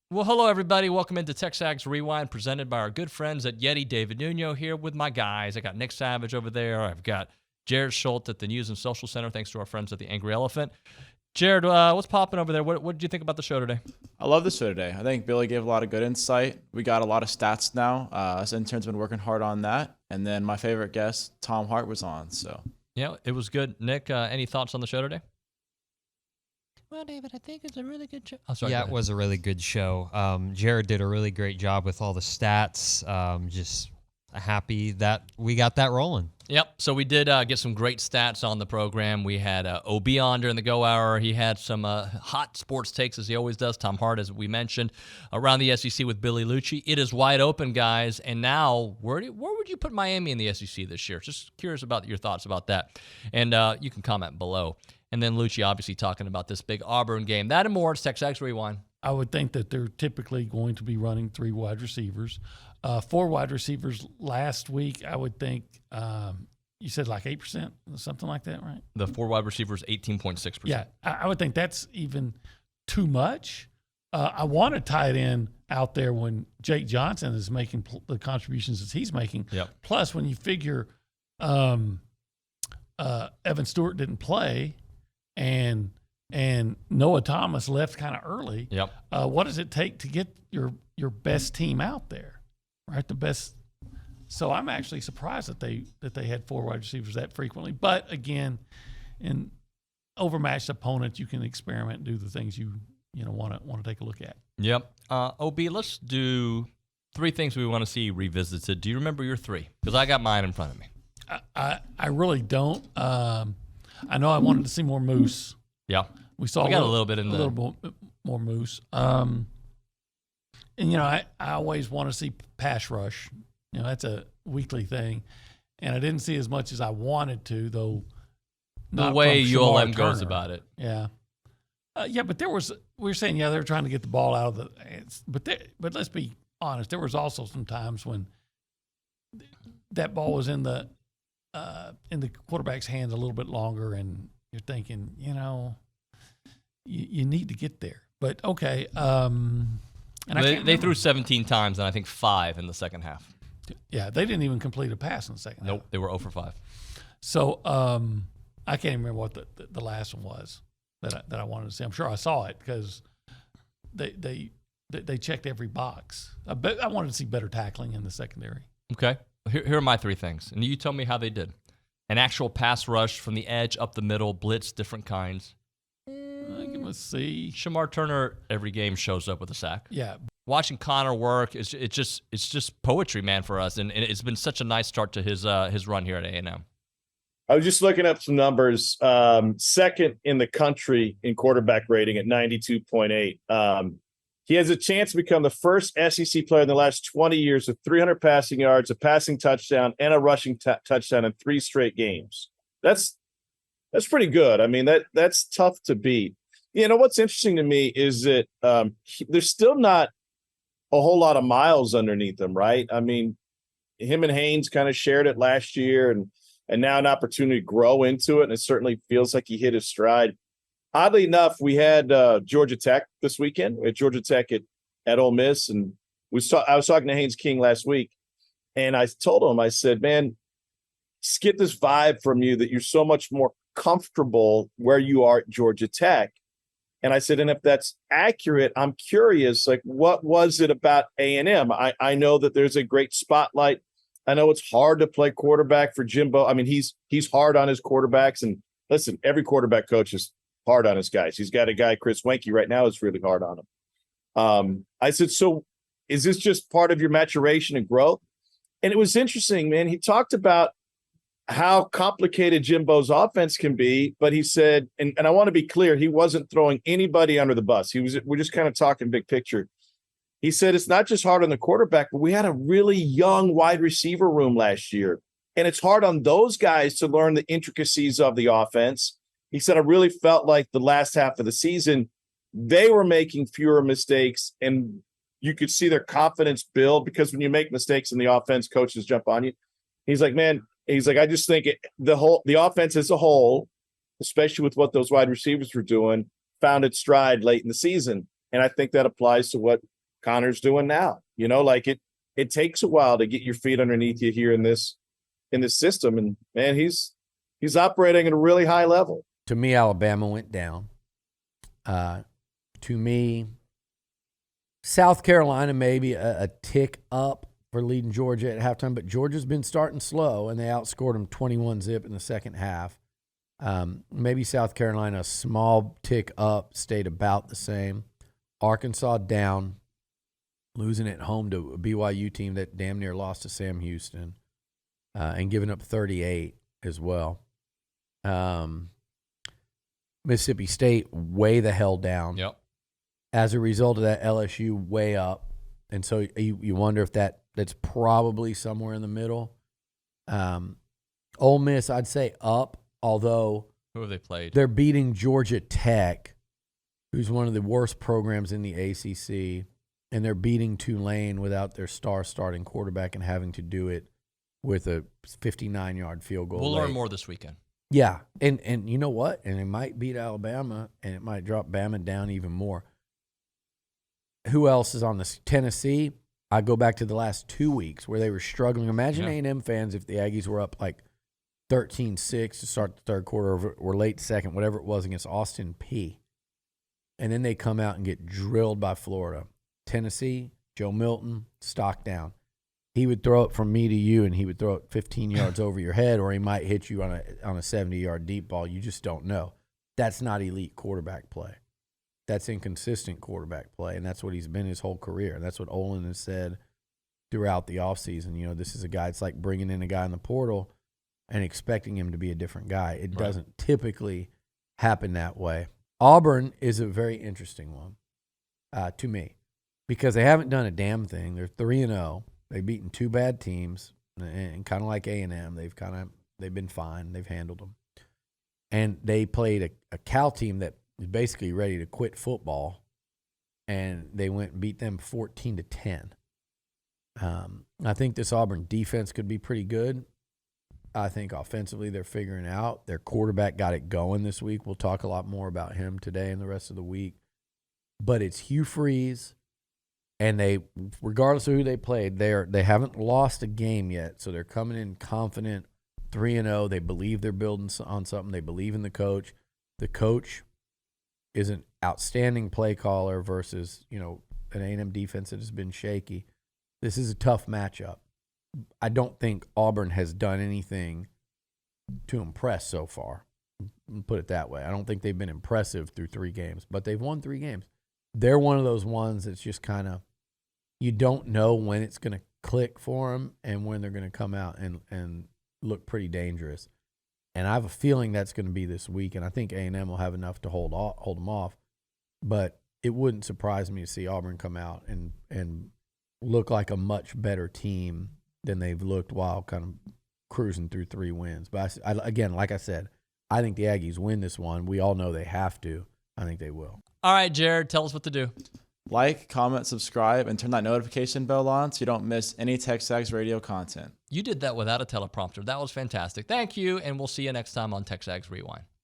Well, hello, everybody. Welcome into TexAgs Rewind, presented by our good friends at Yeti. David Nuño here with my guys. I got Nick Savage over there. I've got Jared Schultz at the News and Social Center, thanks to our friends at the Angry Elephant. Jared, what's popping over there? What did you think about the show today? I love the show today. I think Billy gave a lot of good insight. We got a lot of stats now. Us interns been working hard on that. And then my favorite guest, Tom Hart, was on. So Yeah, it was good. Nick, any thoughts on the show today? Well, David, I think it's a really good show. Oh, sorry, yeah, it was a really good show. Jared did a really great job with all the stats. Just happy that we got that rolling. Yep. So we did get some great stats on the program. We had OB on during the Go Hour. He had some hot sports takes, as he always does. Tom Hart, as we mentioned, around the SEC with Billy Liucci. It is wide open, guys. And now, where would you put Miami in the SEC this year? Just curious about your thoughts about that. And you can comment below. And then Liucci obviously talking about this big Auburn game. That and more. It's TexAgs Rewind. I would think that they're typically going to be running 3 wide receivers. 4 wide receivers last week, I would think you said like 8%, something like that, right? The 4 wide receivers, 18.6%. Yeah, I would think that's even too much. I want a tight end out there when Jake Johnson is making the contributions that he's making. Yep. Plus, when you figure Evan Stewart didn't play and Noah Thomas left kind of early. Yep. What does it take to get your best team out there, right? The best. So I'm actually surprised that they had 4 wide receivers that frequently. But again, in overmatched opponents, you can experiment and do the things you want to take a look at. Yep. OB, let's do 3 things we want to see revisited. Do you remember your 3? Because I got mine in front of me. I really don't. I know I wanted to see more moose. Yeah. We got a little bit in there. A little more moose. And, I always want to see pass rush. That's a weekly thing. And I didn't see as much as I wanted to, though. The way ULM goes about it. Yeah. But we were saying, they were trying to get the ball out of the hands. But let's be honest, there was also some times when that ball was in the quarterback's hands a little bit longer, and you're thinking, you need to get there. But okay. And they threw 17 times, and I think 5 in the second half. Yeah, they didn't even complete a pass in the second half. Nope, they were 0 for 5. So I can't even remember what the last one was that I wanted to see. I'm sure I saw it because they checked every box. I wanted to see better tackling in the secondary. Okay. Here are my 3 things, and you tell me how they did. An actual pass rush from the edge up the middle, blitz, different kinds. Give him a C. Shamar Turner every game shows up with a sack. Yeah. Watching Connor work, it's just poetry, man, for us, and it's been such a nice start to his run here at A&M. I was just looking up some numbers. Second in the country in quarterback rating at 92.8. He has a chance to become the first SEC player in the last 20 years with 300 passing yards, a passing touchdown, and a rushing touchdown in 3 straight games. That's pretty good. I mean, that's tough to beat. What's interesting to me is that there's still not a whole lot of miles underneath him, right? I mean, him and Haynes kind of shared it last year, and now an opportunity to grow into it, and it certainly feels like he hit his stride. Oddly enough, we had Georgia Tech this weekend. We had Georgia Tech at Ole Miss, and I was talking to Haynes King last week, and I told him, I said, man, just get this vibe from you that you're so much more comfortable where you are at Georgia Tech. And I said, and if that's accurate, I'm curious, like, what was it about A&M? I know that there's a great spotlight. I know it's hard to play quarterback for Jimbo. I mean, he's hard on his quarterbacks. And listen, every quarterback coach is hard on his guys. He's got a guy, Chris Wenke, right now is really hard on him. I said, so is this just part of your maturation and growth? And it was interesting, man. He talked about how complicated Jimbo's offense can be, but he said, and I want to be clear, he wasn't throwing anybody under the bus. We're just kind of talking big picture. He said, it's not just hard on the quarterback, but we had a really young wide receiver room last year. And it's hard on those guys to learn the intricacies of the offense. He said, I really felt like the last half of the season, they were making fewer mistakes, and you could see their confidence build, because when you make mistakes in the offense, coaches jump on you. He's like, man, I just think the offense as a whole, especially with what those wide receivers were doing, found its stride late in the season. And I think that applies to what Connor's doing now. You know, like it takes a while to get your feet underneath you here in this system. And man, he's operating at a really high level. To me, Alabama went down. To me, South Carolina maybe a tick up for leading Georgia at halftime, but Georgia's been starting slow, and they outscored them 21-zip in the second half. Maybe South Carolina, a small tick up, stayed about the same. Arkansas down, losing at home to a BYU team that damn near lost to Sam Houston, and giving up 38 as well. Mississippi State way the hell down. Yep. As a result of that, LSU way up. And so you wonder if that's probably somewhere in the middle. Ole Miss, I'd say up, although Who have they played? they're beating Georgia Tech, who's one of the worst programs in the ACC, and they're beating Tulane without their star starting quarterback and having to do it with a 59-yard field goal. We'll late. learn more this weekend. Yeah, and you know what? And it might beat Alabama, and it might drop Bama down even more. Who else is on this? Tennessee. I go back to the last 2 weeks where they were struggling. Imagine A&M fans if the Aggies were up like 13-6 to start the third quarter or late second, whatever it was, against Austin Peay. And then they come out and get drilled by Florida. Tennessee, Joe Milton, stock down. He would throw it from me to you, and he would throw it 15 yards over your head, or he might hit you on a 70-yard deep ball. You just don't know. That's not elite quarterback play. That's inconsistent quarterback play, and that's what he's been his whole career. And that's what Olin has said throughout the offseason. You know, this is a guy, it's like bringing in a guy in the portal and expecting him to be a different guy. It doesn't typically happen that way. Auburn is a very interesting one to me because they haven't done a damn thing. They're 3-0. They've beaten two bad teams, and kind of like A&M, they've been fine. They've handled them. And they played a Cal team that is basically ready to quit football, and they went and beat them 14-10. I think this Auburn defense could be pretty good. I think offensively they're figuring out. Their quarterback got it going this week. We'll talk a lot more about him today and the rest of the week. But it's Hugh Freeze, and they, regardless of who they played, they haven't lost a game yet, so they're coming in confident, 3-0. They believe they're building on something. They believe in the coach. The coach is an outstanding play caller versus, you know, an A&M defense that has been shaky. This is a tough matchup. I don't think Auburn has done anything to impress so far. Put it that way. I don't think they've been impressive through 3 games, but they've won 3 games. They're one of those ones that's just kind of, you don't know when it's going to click for them and when they're going to come out and look pretty dangerous. And I have a feeling that's going to be this week, and I think A&M will have enough to hold them off. But it wouldn't surprise me to see Auburn come out and look like a much better team than they've looked while kind of cruising through 3 wins. But again, like I said, I think the Aggies win this one. We all know they have to. I think they will. All right, Jared, tell us what to do. Like, comment, subscribe, and turn that notification bell on so you don't miss any TexAgs radio content. You did that without a teleprompter. That was fantastic. Thank you, and we'll see you next time on TexAgs Rewind.